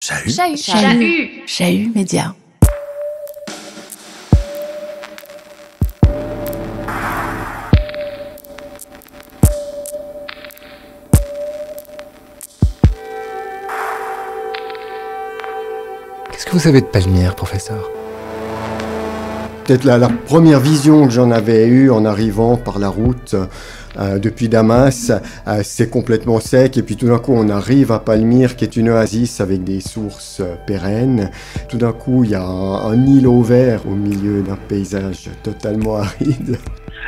Chahut. Chahut. Chahut. Chahut Média. Qu'est-ce que vous savez de Palmyre, professeur ? Peut-être la première vision que j'en avais eue en arrivant par la route depuis Damas, c'est complètement sec et puis tout d'un coup on arrive à Palmyre qui est une oasis avec des sources pérennes. Tout d'un coup il y a un îlot vert au milieu d'un paysage totalement aride.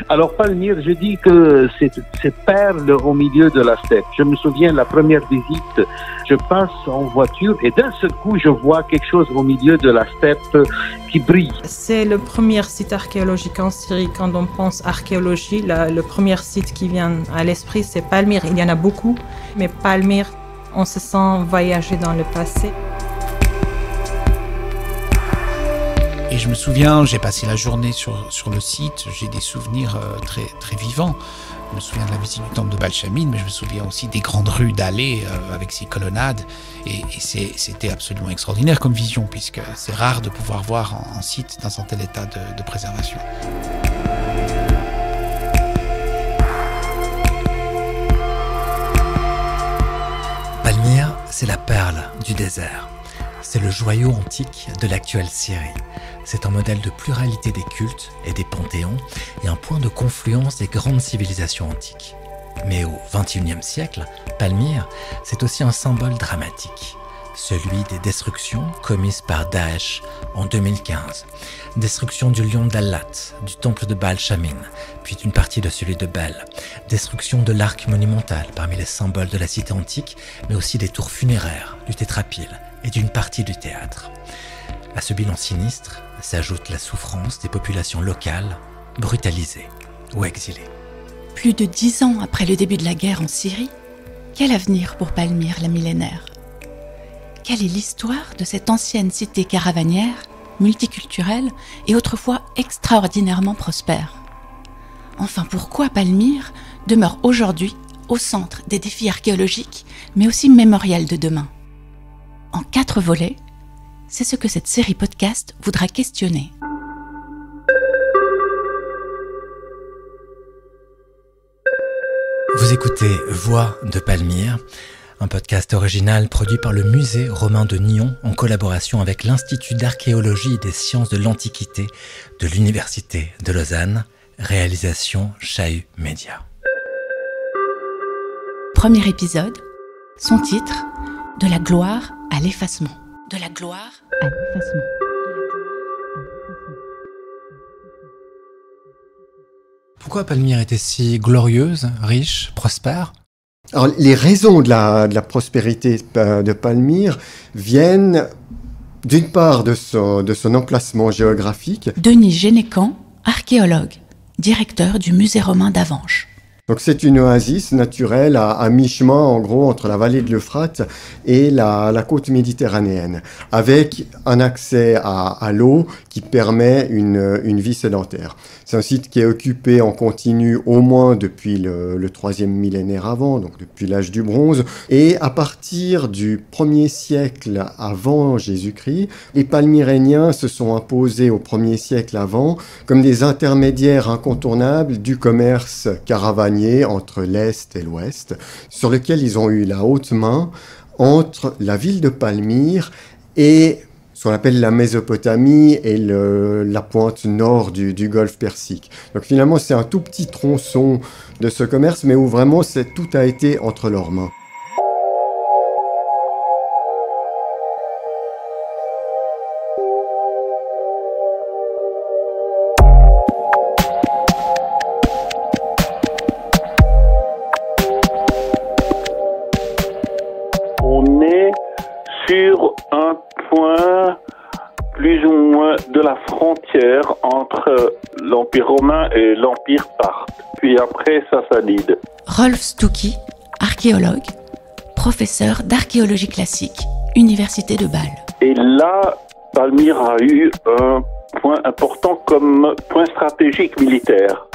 Alors Palmyre, je dis que c'est perle au milieu de la steppe. Je me souviens la première visite, je passe en voiture et d'un seul coup je vois quelque chose au milieu de la steppe qui brille. C'est le premier site archéologique en Syrie. Quand on pense archéologie, le premier site qui vient à l'esprit, c'est Palmyre. Il y en a beaucoup, mais Palmyre, on se sent voyager dans le passé. Et je me souviens, j'ai passé la journée sur le site, j'ai des souvenirs très, très vivants. Je me souviens de la visite du temple de Balshamine, mais je me souviens aussi des grandes rues d'allées avec ses colonnades. Et c'était absolument extraordinaire comme vision, puisque c'est rare de pouvoir voir un site dans un tel état de préservation. Palmyre, c'est la perle du désert. C'est le joyau antique de l'actuelle Syrie. C'est un modèle de pluralité des cultes et des panthéons et un point de confluence des grandes civilisations antiques. Mais au XXIe siècle, Palmyre, c'est aussi un symbole dramatique. Celui des destructions commises par Daesh en 2015. Destruction du lion d'Allat, du temple de Baal-Shamin, puis d'une partie de celui de Bel. Destruction de l'arc monumental parmi les symboles de la cité antique, mais aussi des tours funéraires, du tétrapyle et d'une partie du théâtre. À ce bilan sinistre s'ajoute la souffrance des populations locales, brutalisées ou exilées. Plus de 10 ans après le début de la guerre en Syrie, quel avenir pour Palmyre la millénaire ? Quelle est l'histoire de cette ancienne cité caravanière, multiculturelle et autrefois extraordinairement prospère ? Enfin, pourquoi Palmyre demeure aujourd'hui au centre des défis archéologiques, mais aussi mémoriels de demain ? En 4 volets, c'est ce que cette série podcast voudra questionner. Vous écoutez Voix de Palmyre, un podcast original produit par le musée romain de Nyon en collaboration avec l'Institut d'archéologie et des sciences de l'Antiquité de l'Université de Lausanne, réalisation Chahut Média. Premier épisode, son titre, De la gloire à l'effacement. De la gloire à l'effacement. Pourquoi Palmyre était si glorieuse, riche, prospère ? Alors, les raisons de la prospérité de Palmyre viennent d'une part de son emplacement géographique. Denis Génécan, archéologue, directeur du musée romain d'Avenches. Donc c'est une oasis naturelle à mi-chemin en gros entre la vallée de l'Euphrate et la côte méditerranéenne, avec un accès à l'eau qui permet une vie sédentaire. C'est un site qui est occupé en continu au moins depuis le 3e millénaire avant, donc depuis l'âge du bronze, et à partir du 1er siècle avant Jésus-Christ, les Palmyréniens se sont imposés au 1er siècle avant comme des intermédiaires incontournables du commerce caravanier entre l'Est et l'Ouest, sur lequel ils ont eu la haute main entre la ville de Palmyre et ce qu'on appelle la Mésopotamie et la pointe nord du golfe Persique. Donc finalement, c'est un tout petit tronçon de ce commerce, mais où vraiment tout a été entre leurs mains. Sur un point plus ou moins de la frontière entre l'Empire romain et l'Empire parthe. Puis après, Sassanide. Rolf Stucky, archéologue, professeur d'archéologie classique, Université de Bâle. Et là, Palmyre a eu un point important comme point stratégique militaire.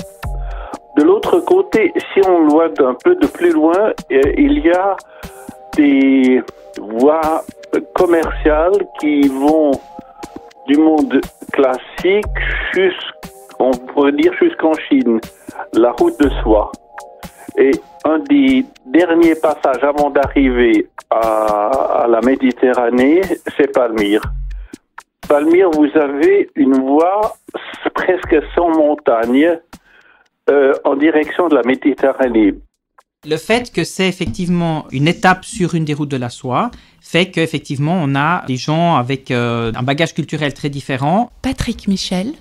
De l'autre côté, si on voit d'un peu de plus loin, il y a des voies commerciales qui vont du monde classique on pourrait dire jusqu'en Chine, la route de soie. Et un des derniers passages avant d'arriver à la Méditerranée, c'est Palmyre. Palmyre, vous avez une voie presque sans montagne en direction de la Méditerranée. Le fait que c'est effectivement une étape sur une des routes de la soie fait qu'effectivement on a des gens avec un bagage culturel très différent. Patrick Michel,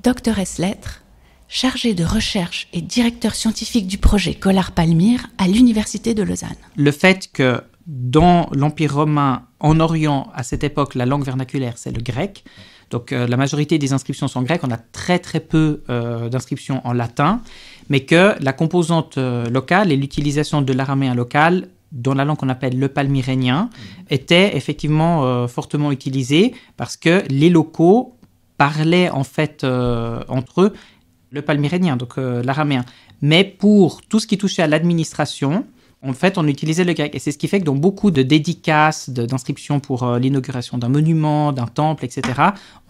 docteur ès lettres, chargé de recherche et directeur scientifique du projet Collard-Palmyre à l'Université de Lausanne. Le fait que dans l'Empire romain, en Orient, à cette époque, la langue vernaculaire, c'est le grec. Donc la majorité des inscriptions sont grecques. On a très très peu d'inscriptions en latin. Mais que la composante locale et l'utilisation de l'araméen local dans la langue qu'on appelle le palmyrénien était effectivement fortement utilisée parce que les locaux parlaient en fait entre eux le palmyrénien, donc l'araméen. Mais pour tout ce qui touchait à l'administration, en fait, on utilisait le grec. Et c'est ce qui fait que dans beaucoup de dédicaces, d'inscriptions pour l'inauguration d'un monument, d'un temple, etc.,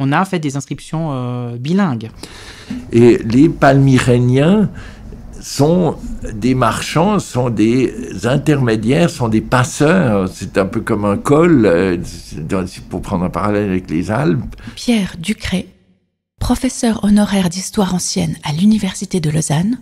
on a fait des inscriptions bilingues. Et les palmyréniens sont des marchands, sont des intermédiaires, sont des passeurs. C'est un peu comme un col, pour prendre un parallèle avec les Alpes. Pierre Ducré, professeur honoraire d'histoire ancienne à l'Université de Lausanne,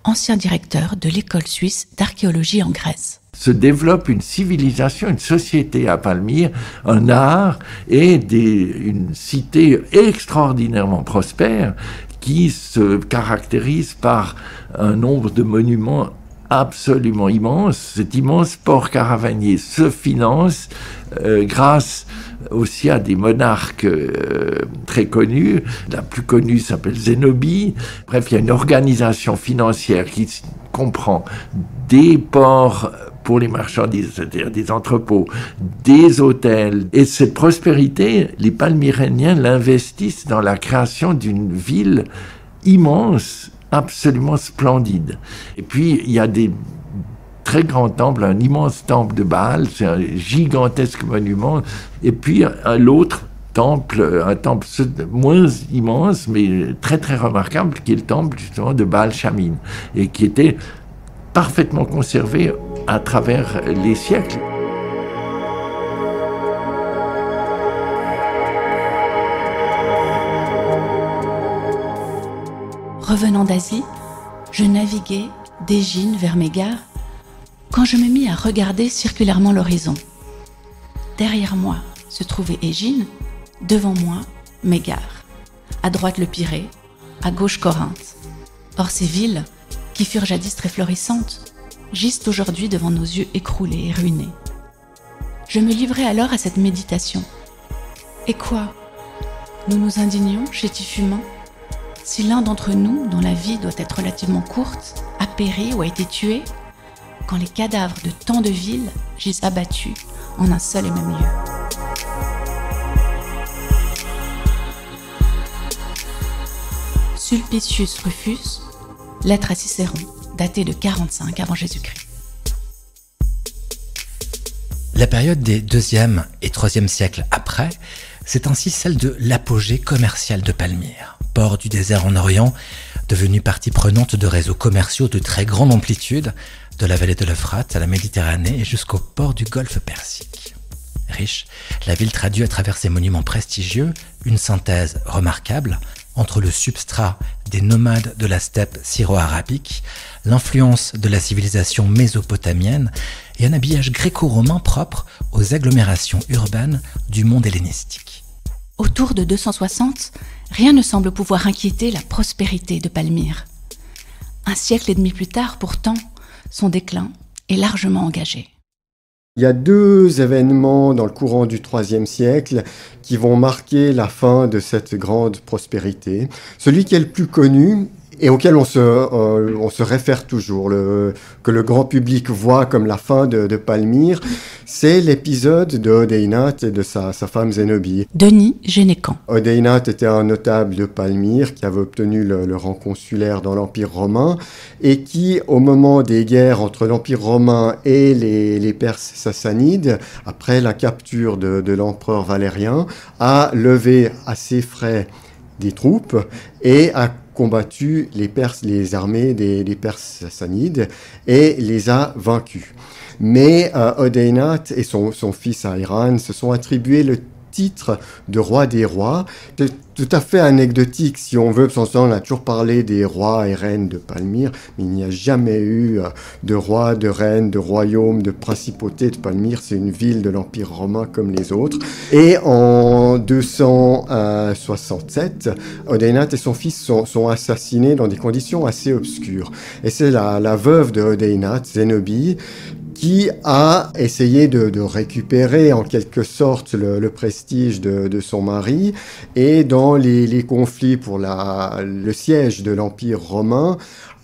ancien directeur de l'école suisse d'archéologie en Grèce. Se développe une civilisation, une société à Palmyre, un art et une cité extraordinairement prospère qui se caractérise par un nombre de monuments absolument immense. Cet immense port caravanier se finance grâce aussi à des monarques très connus. La plus connue s'appelle Zénobie. Bref, il y a une organisation financière qui comprend des ports pour les marchandises, c'est-à-dire des entrepôts, des hôtels. Et cette prospérité, les Palmyréniens l'investissent dans la création d'une ville immense, absolument splendide. Et puis, il y a des très grands temples, un immense temple de Baal, c'est un gigantesque monument, et puis l'autre temple, un temple moins immense, mais très très remarquable, qui est le temple justement de Baal Shamin, et qui était parfaitement conservé à travers les siècles. Revenant d'Asie, je naviguais d'Égine vers Mégare quand je me mis à regarder circulairement l'horizon. Derrière moi se trouvait Égine, devant moi Mégare, à droite le Pirée, à gauche Corinthe. Or ces villes, qui furent jadis très florissantes, gisent aujourd'hui devant nos yeux écroulés et ruinés. Je me livrai alors à cette méditation. Et quoi? Nous nous indignions, chétifs fumants, si l'un d'entre nous, dont la vie doit être relativement courte, a péri ou a été tué, quand les cadavres de tant de villes gisent abattus en un seul et même lieu. Sulpicius Rufus, lettre à Cicéron, datée de 45 avant Jésus-Christ. La période des 2e et 3e siècles après, c'est ainsi celle de l'apogée commerciale de Palmyre, port du désert en Orient, devenu partie prenante de réseaux commerciaux de très grande amplitude, de la vallée de l'Euphrate à la Méditerranée et jusqu'au port du golfe Persique. Riche, la ville traduit à travers ses monuments prestigieux une synthèse remarquable entre le substrat des nomades de la steppe syro-arabique, l'influence de la civilisation mésopotamienne et un habillage gréco-romain propre aux agglomérations urbaines du monde hellénistique. Autour de 260, rien ne semble pouvoir inquiéter la prospérité de Palmyre. Un siècle et demi plus tard, pourtant, son déclin est largement engagé. Il y a 2 événements dans le courant du IIIe siècle qui vont marquer la fin de cette grande prospérité. Celui qui est le plus connu et auquel on se réfère toujours, que le grand public voit comme la fin de Palmyre, c'est l'épisode de Odeynat et de sa femme Zénobie. Denis Génécan. Odeynat était un notable de Palmyre qui avait obtenu le rang consulaire dans l'Empire romain et qui, au moment des guerres entre l'Empire romain et les Perses sassanides, après la capture de l'empereur Valérien, a levé à ses frais des troupes et a combattu les armées des Perses sassanides et les a vaincus. Mais Odeynat et son fils Haïran se sont attribués le titre de roi des rois. C'est tout à fait anecdotique, si on veut, parce qu'on a toujours parlé des rois et reines de Palmyre, mais il n'y a jamais eu de roi, de reine, de royaume, de principauté de Palmyre. C'est une ville de l'Empire romain comme les autres. Et en 267, Odeynat et son fils sont assassinés dans des conditions assez obscures. Et c'est la veuve de Odeynat, Zénobie, qui a essayé de récupérer en quelque sorte le prestige de son mari, et dans les conflits pour le siège de l'Empire romain,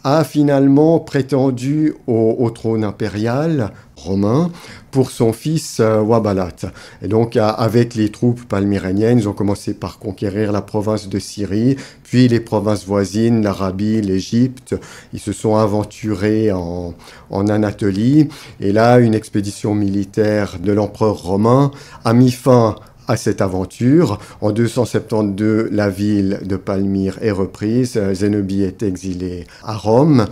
a finalement prétendu au trône impérial romain pour son fils Wabalat. Et donc, avec les troupes palmyréniennes, ils ont commencé par conquérir la province de Syrie, puis les provinces voisines, l'Arabie, l'Égypte. Ils se sont aventurés en Anatolie. Et là, une expédition militaire de l'empereur romain a mis fin à cette aventure. En 272, la ville de Palmyre est reprise. Zénobie est exilée à Rome.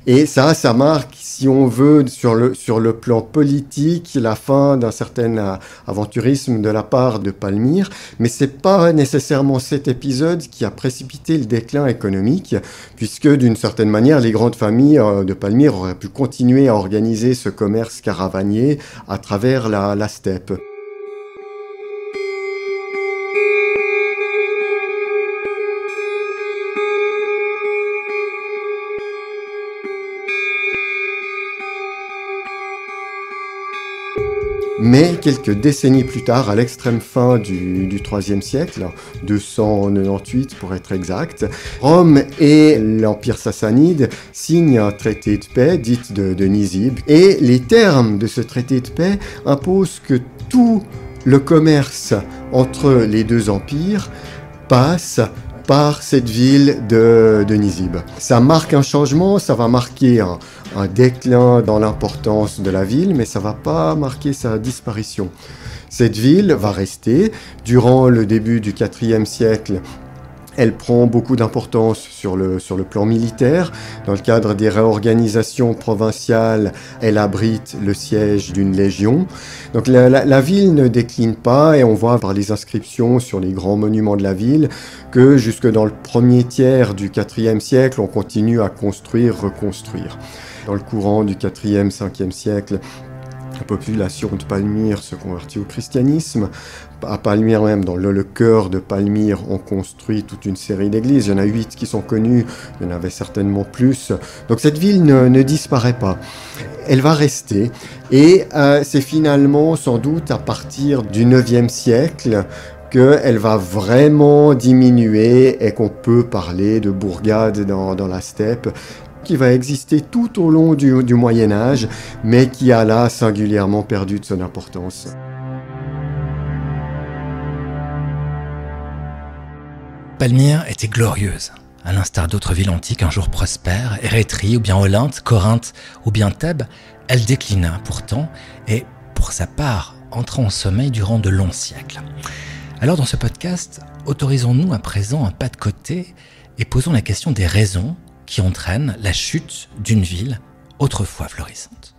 Et ça marque, si on veut, sur le plan politique, la fin d'un certain aventurisme de la part de Palmyre. Mais c'est pas nécessairement cet épisode qui a précipité le déclin économique, puisque d'une certaine manière, les grandes familles de Palmyre auraient pu continuer à organiser ce commerce caravanier à travers la steppe. Mais quelques décennies plus tard, à l'extrême fin du IIIe siècle, 298 pour être exact, Rome et l'Empire sassanide signent un traité de paix, dit de Nisib, et les termes de ce traité de paix imposent que tout le commerce entre les deux empires passe par cette ville de Nisib. Ça marque un changement, ça va marquer un déclin dans l'importance de la ville, mais ça va pas marquer sa disparition. Cette ville va rester. Durant le début du IVe siècle, elle prend beaucoup d'importance sur le plan militaire. Dans le cadre des réorganisations provinciales, elle abrite le siège d'une légion. Donc la ville ne décline pas, et on voit par les inscriptions sur les grands monuments de la ville que jusque dans le premier tiers du IVe siècle, on continue à construire, reconstruire. Dans le courant du IVe, Ve siècle, la population de Palmyre se convertit au christianisme. À Palmyre même, dans le cœur de Palmyre, on construit toute une série d'églises. Il y en a 8 qui sont connues, il y en avait certainement plus. Donc cette ville ne disparaît pas. Elle va rester. Et c'est finalement, sans doute, à partir du IXe siècle, qu'elle va vraiment diminuer et qu'on peut parler de bourgade dans la steppe, qui va exister tout au long du Moyen-Âge, mais qui a là singulièrement perdu de son importance. Palmyre était glorieuse. À l'instar d'autres villes antiques un jour prospères, Érétrie ou bien Olynte, Corinthe ou bien Thèbes, elle déclina pourtant et, pour sa part, entra en sommeil durant de longs siècles. Alors dans ce podcast, autorisons-nous à présent un pas de côté et posons la question des raisons qui entraînent la chute d'une ville autrefois florissante.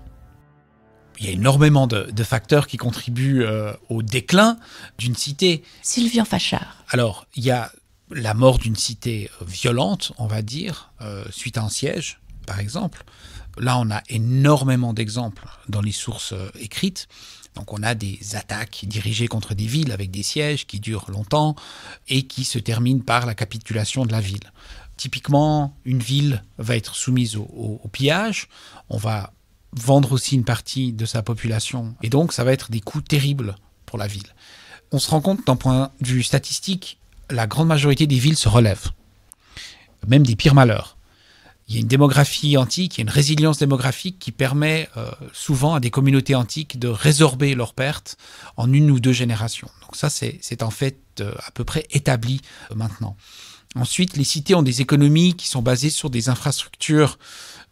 Il y a énormément de facteurs qui contribuent au déclin d'une cité. Sylvian Fachard. Alors, il y a la mort d'une cité violente, on va dire, suite à un siège, par exemple. Là, on a énormément d'exemples dans les sources écrites. Donc, on a des attaques dirigées contre des villes avec des sièges qui durent longtemps et qui se terminent par la capitulation de la ville. Typiquement, une ville va être soumise au pillage, on va vendre aussi une partie de sa population, et donc ça va être des coûts terribles pour la ville. On se rend compte d'un point de vue statistique, la grande majorité des villes se relèvent, même des pires malheurs. Il y a une démographie antique, il y a une résilience démographique qui permet souvent à des communautés antiques de résorber leurs pertes en 1 ou 2 générations. Donc ça, c'est en fait à peu près établi maintenant. Ensuite, les cités ont des économies qui sont basées sur des infrastructures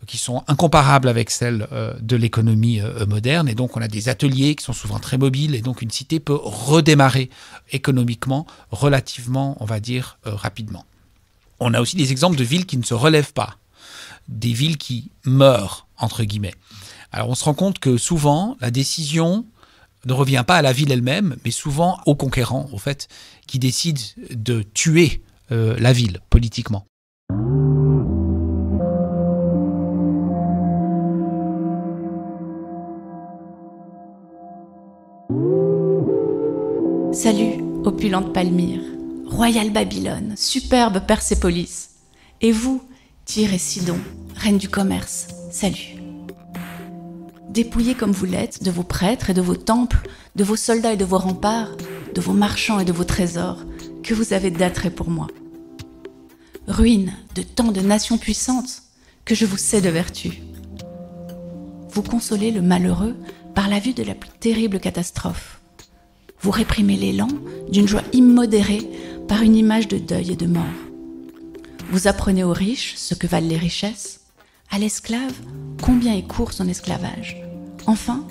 qui sont incomparables avec celles de l'économie moderne. Et donc, on a des ateliers qui sont souvent très mobiles. Et donc, une cité peut redémarrer économiquement relativement, on va dire, rapidement. On a aussi des exemples de villes qui ne se relèvent pas, des villes qui meurent, entre guillemets. Alors, on se rend compte que souvent, la décision ne revient pas à la ville elle-même, mais souvent aux conquérants, au fait, qui décident de tuer la ville, politiquement. Salut, opulente Palmyre, royale Babylone, superbe Persépolis. Et vous, Tyr et Sidon, reine du commerce, salut. Dépouillés comme vous l'êtes de vos prêtres et de vos temples, de vos soldats et de vos remparts, de vos marchands et de vos trésors, que vous avez d'attrait pour moi. Ruine de tant de nations puissantes, que je vous sais de vertu. Vous consolez le malheureux par la vue de la plus terrible catastrophe. Vous réprimez l'élan d'une joie immodérée par une image de deuil et de mort. Vous apprenez aux riches ce que valent les richesses, à l'esclave combien est court son esclavage. Enfin,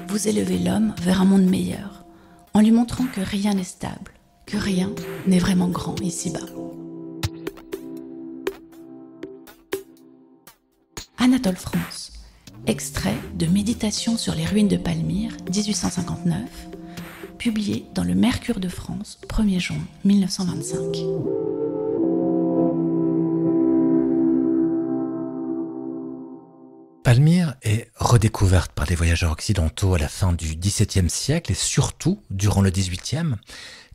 vous élevez l'homme vers un monde meilleur, en lui montrant que rien n'est stable, que rien n'est vraiment grand ici-bas. Anatole France, extrait de Méditation sur les ruines de Palmyre, 1859, publié dans le Mercure de France, 1er juin 1925. Palmyre est redécouverte par les voyageurs occidentaux à la fin du XVIIe siècle et surtout durant le XVIIIe.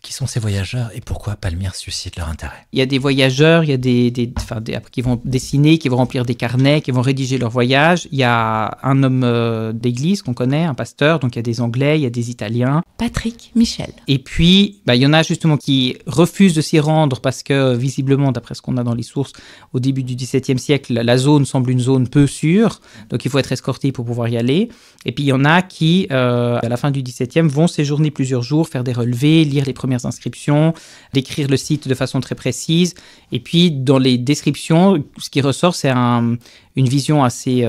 Qui sont ces voyageurs et pourquoi Palmyre suscite leur intérêt? Il y a des voyageurs, il y a qui vont dessiner, qui vont remplir des carnets, qui vont rédiger leurs voyages. Il y a un homme d'église qu'on connaît, un pasteur, donc il y a des Anglais, il y a des Italiens. Patrick Michel. Et puis, il y en a justement qui refusent de s'y rendre parce que, visiblement, d'après ce qu'on a dans les sources, au début du XVIIe siècle, la zone semble une zone peu sûre, donc il faut être escorté pour pouvoir y aller. Et puis, il y en a qui, à la fin du XVIIe, vont séjourner plusieurs jours, faire des relevés, lire les premières inscriptions, décrire le site de façon très précise. Et puis, dans les descriptions, ce qui ressort, c'est une vision assez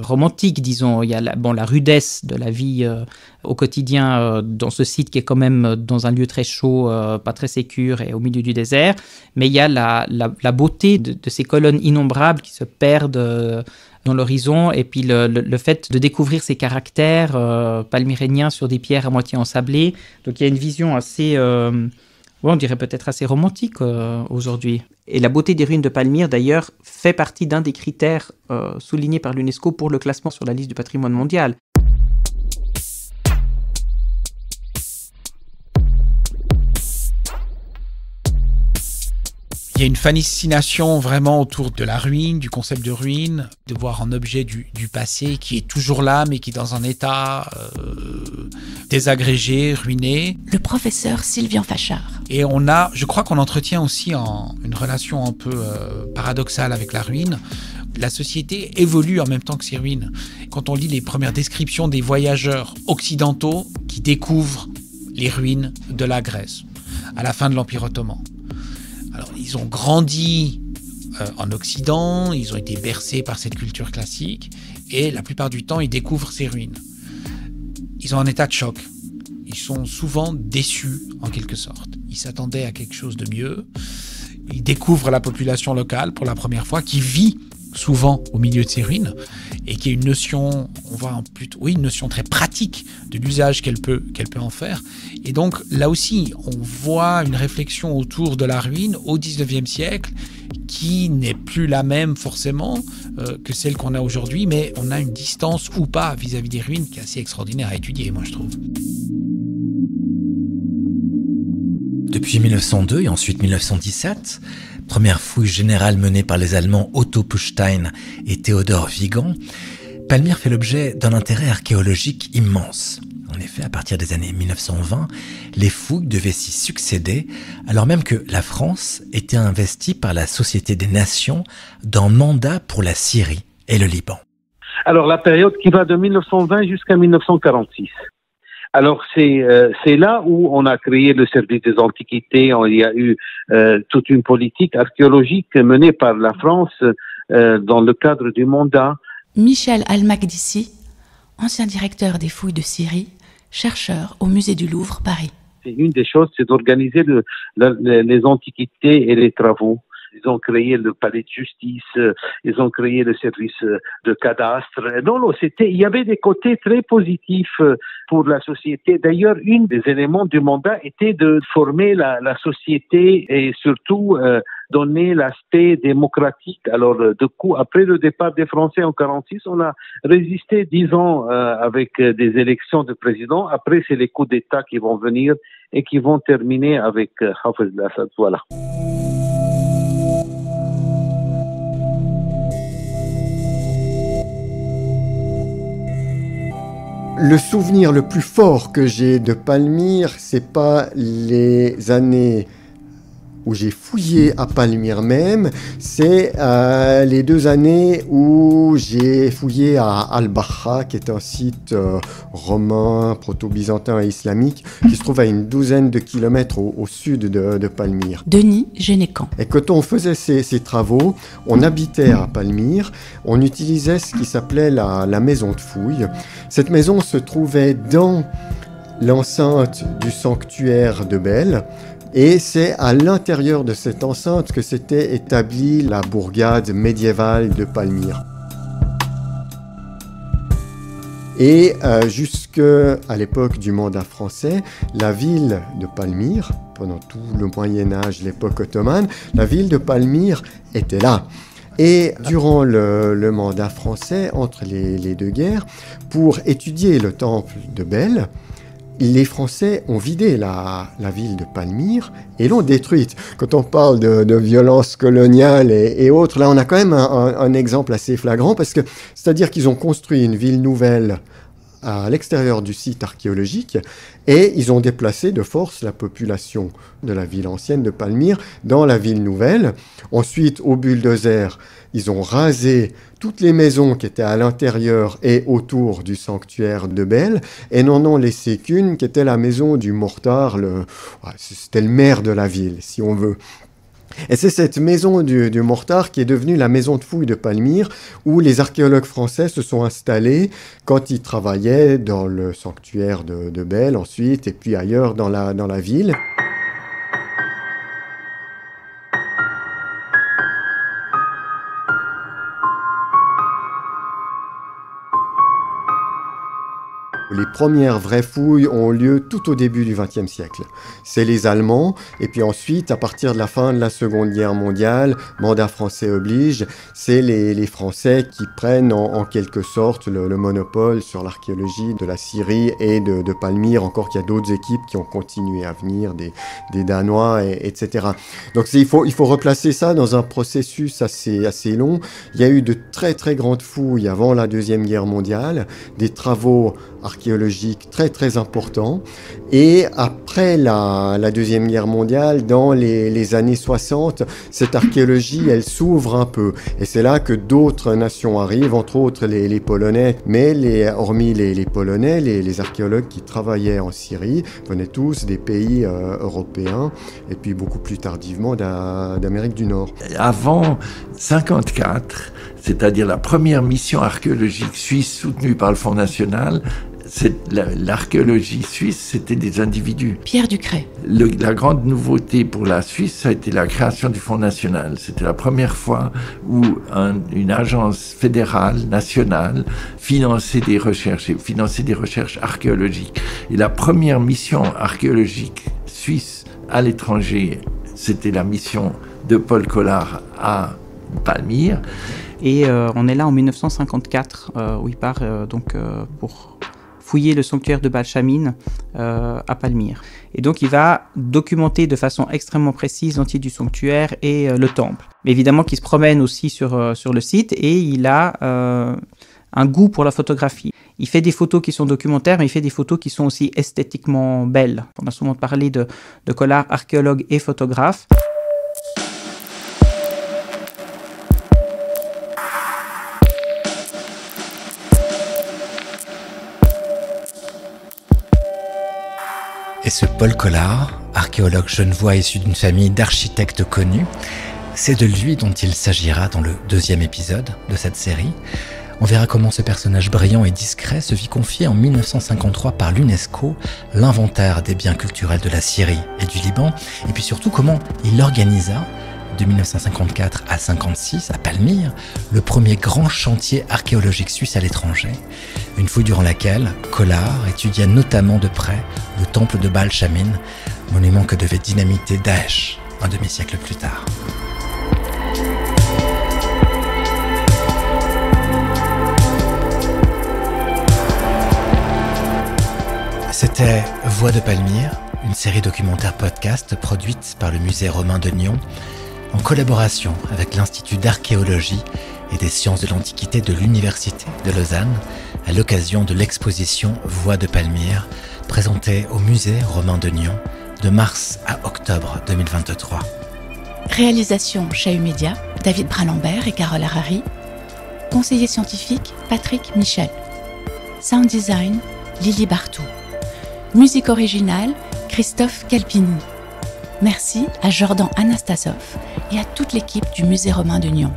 romantique, disons. Il y a la rudesse de la vie au quotidien dans ce site qui est quand même dans un lieu très chaud, pas très sécure et au milieu du désert. Mais il y a la beauté de ces colonnes innombrables qui se perdent dans l'horizon, et puis le fait de découvrir ces caractères palmyréniens sur des pierres à moitié ensablées. Donc il y a une vision assez, on dirait peut-être assez romantique aujourd'hui. Et la beauté des ruines de Palmyre, d'ailleurs, fait partie d'un des critères soulignés par l'UNESCO pour le classement sur la liste du patrimoine mondial. Il y a une fascination vraiment autour de la ruine, du concept de ruine, de voir un objet du passé qui est toujours là, mais qui est dans un état désagrégé, ruiné. Le professeur Sylvian Fachard. Et je crois qu'on entretient aussi une relation un peu paradoxale avec la ruine. La société évolue en même temps que ces ruines. Quand on lit les premières descriptions des voyageurs occidentaux qui découvrent les ruines de la Grèce à la fin de l'Empire ottoman. Alors, ils ont grandi en Occident, ils ont été bercés par cette culture classique, et la plupart du temps, ils découvrent ces ruines. Ils sont en état de choc. Ils sont souvent déçus, en quelque sorte. Ils s'attendaient à quelque chose de mieux. Ils découvrent la population locale pour la première fois, qui vit souvent au milieu de ces ruines, et qui a une notion, une notion très pratique de l'usage qu'elle peut en faire. Et donc, là aussi, on voit une réflexion autour de la ruine au XIXe siècle qui n'est plus la même forcément que celle qu'on a aujourd'hui, mais on a une distance ou pas vis-à-vis des ruines qui est assez extraordinaire à étudier, moi je trouve. Depuis 1902 et ensuite 1917, première fouille générale menée par les Allemands Otto Puchstein et Théodore Vigan, Palmyre fait l'objet d'un intérêt archéologique immense. On effet, à partir des années 1920, les fouilles devaient s'y succéder, alors même que la France était investie par la Société des Nations d'un mandat pour la Syrie et le Liban. Alors, la période qui va de 1920 jusqu'à 1946. Alors, c'est là où on a créé le service des antiquités. Il y a eu toute une politique archéologique menée par la France dans le cadre du mandat. Michel Al-Makdissi, ancien directeur des fouilles de Syrie, chercheur au musée du Louvre, Paris. Une des choses, c'est d'organiser les antiquités et les travaux. Ils ont créé le palais de justice, ils ont créé le service de cadastre. Il y avait des côtés très positifs pour la société. D'ailleurs, un des éléments du mandat était de former la société et surtout donner l'aspect démocratique. Alors, du coup, après le départ des Français en 46, on a résisté 10 ans avec des élections de président. Après, c'est les coups d'État qui vont venir et qui vont terminer avec Hafez al-Assad. Voilà. Le souvenir le plus fort que j'ai de Palmyre, c'est pas les années où j'ai fouillé à Palmyre même, c'est les 2 années où j'ai fouillé à Al-Bahra, qui est un site romain, proto-byzantin et islamique, qui se trouve à une 12aine de kilomètres au sud de Palmyre. Denis Génécan. Et quand on faisait ces travaux, on habitait à Palmyre, on utilisait ce qui s'appelait la maison de fouille. Cette maison se trouvait dans l'enceinte du sanctuaire de Bel. Et c'est à l'intérieur de cette enceinte que s'était établie la bourgade médiévale de Palmyre. Et jusqu'à l'époque du mandat français, la ville de Palmyre, pendant tout le Moyen-Âge, l'époque ottomane, la ville de Palmyre était là. Et durant le mandat français, entre les 2 guerres, pour étudier le temple de Bel, les Français ont vidé la ville de Palmyre et l'ont détruite. Quand on parle de violence coloniale et autres, là on a quand même un exemple assez flagrant parce que c'est-à-dire qu'ils ont construit une ville nouvelle à l'extérieur du site archéologique et ils ont déplacé de force la population de la ville ancienne de Palmyre dans la ville nouvelle. Ensuite, au bulldozer, ils ont rasé toutes les maisons qui étaient à l'intérieur et autour du sanctuaire de Bel et n'en ont laissé qu'une qui était la maison du mortar, c'était le maire de la ville, si on veut. Et c'est cette maison du mortar qui est devenue la maison de fouille de Palmyre, où les archéologues français se sont installés quand ils travaillaient dans le sanctuaire de Bel ensuite, et puis ailleurs dans la ville. Les premières vraies fouilles ont lieu tout au début du XXe siècle. C'est les Allemands, et puis ensuite, à partir de la fin de la Seconde Guerre mondiale, mandat français oblige, c'est les Français qui prennent en quelque sorte le monopole sur l'archéologie de la Syrie et de Palmyre, encore qu'il y a d'autres équipes qui ont continué à venir, des Danois, etc. Donc il faut replacer ça dans un processus assez long. Il y a eu de très très grandes fouilles avant la Deuxième Guerre mondiale, des travaux archéologiques très très importants. Et après la Deuxième Guerre mondiale, dans les années 60, cette archéologie, elle s'ouvre un peu. Et c'est là que d'autres nations arrivent, entre autres les Polonais. Mais hormis les Polonais, les archéologues qui travaillaient en Syrie venaient tous des pays européens et puis beaucoup plus tardivement d'Amérique du Nord. Avant 1954, c'est-à-dire la première mission archéologique suisse soutenue par le Fonds national, l'archéologie suisse, c'était des individus. Pierre Ducret. La grande nouveauté pour la Suisse, ça a été la création du Fonds national. C'était la première fois où une agence fédérale, nationale, finançait des recherches archéologiques. Et la première mission archéologique suisse à l'étranger, c'était la mission de Paul Collard à Palmyre. Et on est là en 1954, où il part pour fouiller le sanctuaire de Balchamine à Palmyre. Et donc il va documenter de façon extrêmement précise l'entier du sanctuaire et le temple. Mais évidemment qu'il se promène aussi sur le site et il a un goût pour la photographie. Il fait des photos qui sont documentaires, mais il fait des photos qui sont aussi esthétiquement belles. On a souvent parlé de Collard, archéologue et photographe. Et ce Paul Collard, archéologue genevois issu d'une famille d'architectes connus, c'est de lui dont il s'agira dans le 2e épisode de cette série. On verra comment ce personnage brillant et discret se vit confier en 1953 par l'UNESCO l'inventaire des biens culturels de la Syrie et du Liban, et puis surtout comment il organisa, de 1954 à 1956, à Palmyre, le premier grand chantier archéologique suisse à l'étranger, une fouille durant laquelle Collard étudia notamment de près le temple de Baal Shamin, monument que devait dynamiter Daesh un demi-siècle plus tard. C'était Voix de Palmyre, une série documentaire podcast produite par le musée romain de Nyon, en collaboration avec l'Institut d'archéologie et des sciences de l'Antiquité de l'Université de Lausanne, à l'occasion de l'exposition Voix de Palmyre, présentée au musée romain de Nyon de mars à octobre 2023. Réalisation Chahut Média, David Bralambert et Carole Harari. Conseiller scientifique, Patrick Michel. Sound design, Lily Bartou. Musique originale, Christophe Calpini. Merci à Jordan Anastasov et à toute l'équipe du Musée romain de Nyon.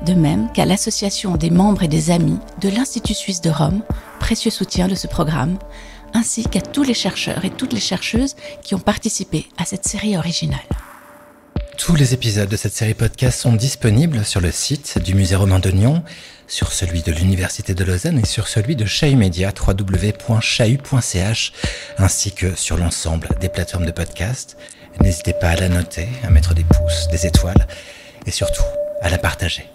De même qu'à l'association des membres et des amis de l'Institut suisse de Rome, précieux soutien de ce programme, ainsi qu'à tous les chercheurs et toutes les chercheuses qui ont participé à cette série originale. Tous les épisodes de cette série podcast sont disponibles sur le site du Musée romain de Nyon, sur celui de l'Université de Lausanne et sur celui de Chahut Média, www.chahut.ch, ainsi que sur l'ensemble des plateformes de podcast. N'hésitez pas à la noter, à mettre des pouces, des étoiles et surtout à la partager.